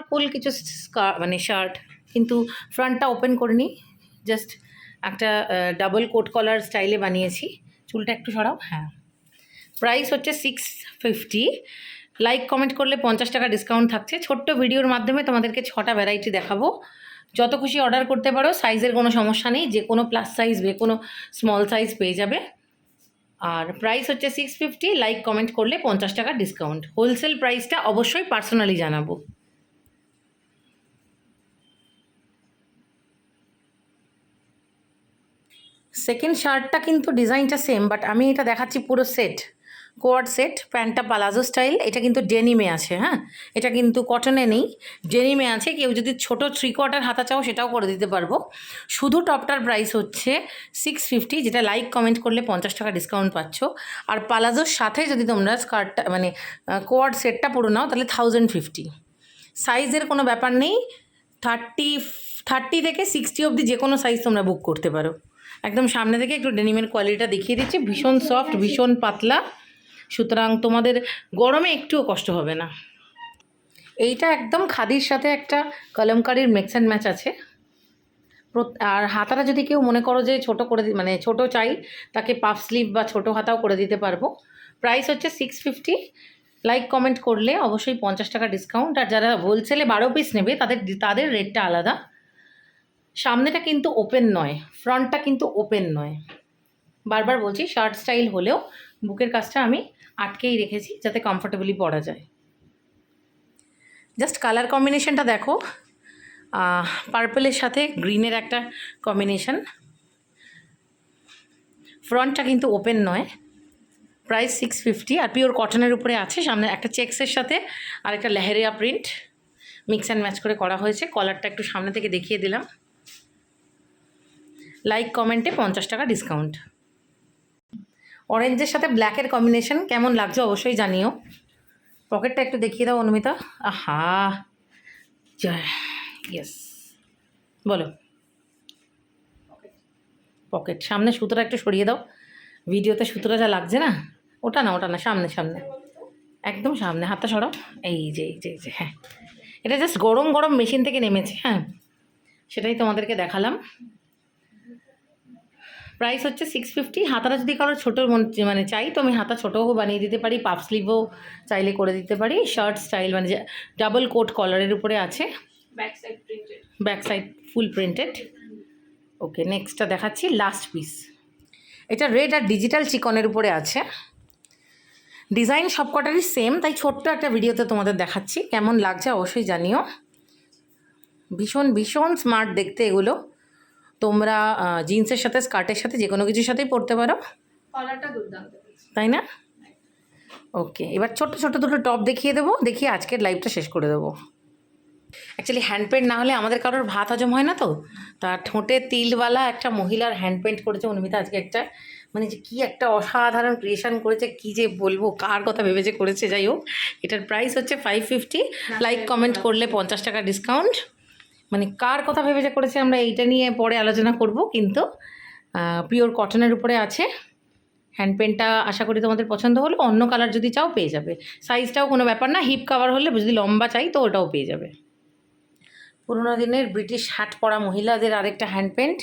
Simple কিছু মানে shirt, কিন্তু ফ্রন্টটা ওপেন করিনি, জাস্ট একটা ডাবল কোট কলার স্টাইলে বানিয়েছি। চুলটা একটু সরাও। হ্যাঁ, প্রাইস হচ্ছে 650। লাইক কমেন্ট করলে 50 টাকা ডিসকাউন্ট থাকছে। ছোট্ট ভিডিওর মাধ্যমে তোমাদেরকে 6টা ভ্যারাইটি দেখাবো। যত খুশি অর্ডার করতে পারো, সাইজের কোনো সমস্যা নেই, যে কোনো প্লাস সাইজ যে কোনো স্মল সাইজ পেয়ে যাবে। আর প্রাইস হচ্ছে 650, লাইক কমেন্ট করলে 50 টাকা ডিসকাউন্ট। হোলসেল প্রাইসটা অবশ্যই পার্সোনালি জানাবো। সেকেন্ড শার্টটা কিন্তু ডিজাইনটা সেম, বাট আমি এটা দেখাচ্ছি পুরো সেট, কোয়াড সেট। প্যান্টটা পালাজো স্টাইল, এটা কিন্তু ডেনিমে আছে। হ্যাঁ, এটা কিন্তু কটনে নেই, ডেনিমে আছে। কেউ যদি ছোটো 3/4 হাতা চাও সেটাও করে দিতে পারবো। শুধু টপটার প্রাইস হচ্ছে 650, যেটা লাইক কমেন্ট করলে 50 টাকা ডিসকাউন্ট পাচ্ছ। আর পালাজোর সাথে যদি তোমরা স্কার্টটা মানে কোয়াড সেটটা পুরো নাও তাহলে 1050। সাইজের কোনো ব্যাপার নেই, 30 থেকে 60 অবধি যে কোনো সাইজ তোমরা বুক করতে পারো। একদম সামনে থেকে একটু ডেনিমের কোয়ালিটিটা দেখিয়ে দিচ্ছি, ভীষণ সফট, ভীষণ পাতলা, সুতরাং তোমাদের গরমে একটুও কষ্ট হবে না। এইটা একদম খাদির সাথে একটা কলমকারির মিক্স অ্যান্ড ম্যাচ আছে। আর হাতাটা যদি কেউ মনে করো যে ছোটো করে মানে ছোটো চাই, তাকে পাফ স্লিভ বা ছোটো হাতাও করে দিতে পারবো। প্রাইস হচ্ছে 650। লাইক কমেন্ট করলে অবশ্যই 50 টাকা ডিসকাউন্ট। আর যারা হোলসেলে 12 পিস নেবে তাদের রেটটা আলাদা। সামনেটা কিন্তু ওপেন নয়, ফ্রন্টটা কিন্তু ওপেন নয়। বারবার বলছি, শার্ট স্টাইল হলেও বুকের কাজটা আমি আটকেই রেখেছি যাতে কমফোর্টেবলি পরা যায়। জাস্ট কালার কম্বিনেশনটা দেখো, পার্পলের সাথে গ্রিনের একটা কম্বিনেশন। ফ্রন্টটা কিন্তু ওপেন নয়। প্রাইস 650, আর পিওর কটনের উপরে আছে। সামনে একটা চেক্সের সাথে আর একটা leheriya print mix and match করে করা হয়েছে। কলারটা একটু সামনে থেকে দেখিয়ে দিলাম। লাইক কমেন্টে 50 টাকা ডিসকাউন্ট। অরেঞ্জের সাথে ব্ল্যাকের কম্বিনেশন কেমন লাগছে অবশ্যই জানিও। পকেটটা একটু দেখিয়ে দাও অনুমিতা। আহা, ইয়েস, বলো। পকেট, সামনে সুতোটা একটু সরিয়ে দাও, ভিডিওতে সুতোটা যা লাগছে না। ওটা না, সামনে সামনে, একদম সামনে, হাতটা সরাও। এই যে হ্যাঁ, এটা জাস্ট গরম গরম মেশিন থেকে নেমেছে। হ্যাঁ, সেটাই তোমাদেরকে দেখালাম। প্রাইস হচ্ছে 650। হাতাটা যদি কারো ছোটো মানে চাই তো আমি হাতা ছোটোও বানিয়ে দিতে পারি, পাফ স্লিভও চাইলে করে দিতে পারি। শার্ট স্টাইল মানে ডাবল কোট কলারের উপরে আছে, ব্যাক সাইড ফুল প্রিন্টেড। ওকে, নেক্সটটা দেখাচ্ছি, লাস্ট পিস। এটা রেড আর ডিজিটাল চিকনের উপরে আছে। ডিজাইন সবকটারই সেম, তাই ছোট্ট একটা ভিডিওতে তোমাদের দেখাচ্ছি। কেমন লাগছে অবশ্যই জানিও। ভীষণ ভীষণ স্মার্ট দেখতে এগুলো। তোমরা জিন্সের সাথে, স্কার্টের সাথে, যে কোনো কিছুর সাথেই পরতে পারো। কলারটা দুর্দান্ত, তাই না? ওকে, এবার ছোট্ট ছোট্ট দুটো টপ দেখিয়ে দেবো, দেখিয়ে আজকের লাইভটা শেষ করে দেবো। অ্যাকচুয়ালি হ্যান্ড পেন্ট না হলে আমাদের কারোর ভাত হজম হয় না, তো তা ঠোঁটে তিলওয়ালা একটা মহিলার হ্যান্ড পেন্ট করেছে অনুমিতা আজকে। একটা মানে যে কী একটা অসাধারণ ক্রিয়েশন করেছে, কী যে বলবো, কার কথা ভেবেছে করেছে। যাই হোক, এটার প্রাইস হচ্ছে 550। লাইক কমেন্ট করলে 50 টাকা ডিসকাউন্ট। মানে কার কথা ভেবেছে করেছে আমরা এইটা নিয়ে পরে আলোচনা করব, কিন্তু পিওর কটনের উপরে আছে। হ্যান্ড পেন্টটা আশা করি তোমাদের পছন্দ হলো। অন্য কালার যদি চাও পেয়ে যাবে, সাইজটাও কোনো ব্যাপার না। হিপ কাভার হলে যদি লম্বা চাই তো ওটাও পেয়ে যাবে। পুরোনো দিনের ব্রিটিশ হ্যাট পরা মহিলাদের আরেকটা হ্যান্ড পেন্ট,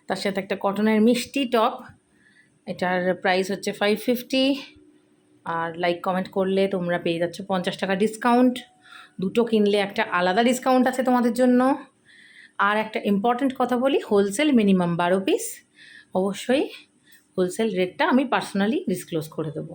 তার সাথে একটা কটনের মিষ্টি টপ। এটার প্রাইস হচ্ছে 550। আর লাইক কমেন্ট করলে তোমরা পেয়ে যাচ্ছ 50 টাকা ডিসকাউন্ট। দুটো কিনলে একটা আলাদা ডিসকাউন্ট আছে তোমাদের জন্য। আর একটা ইম্পর্ট্যান্ট কথা বলি, হোলসেল মিনিমাম 12 পিস। অবশ্যই হোলসেল রেটটা আমি পার্সোনালি ডিসক্লোজ করে দেবো।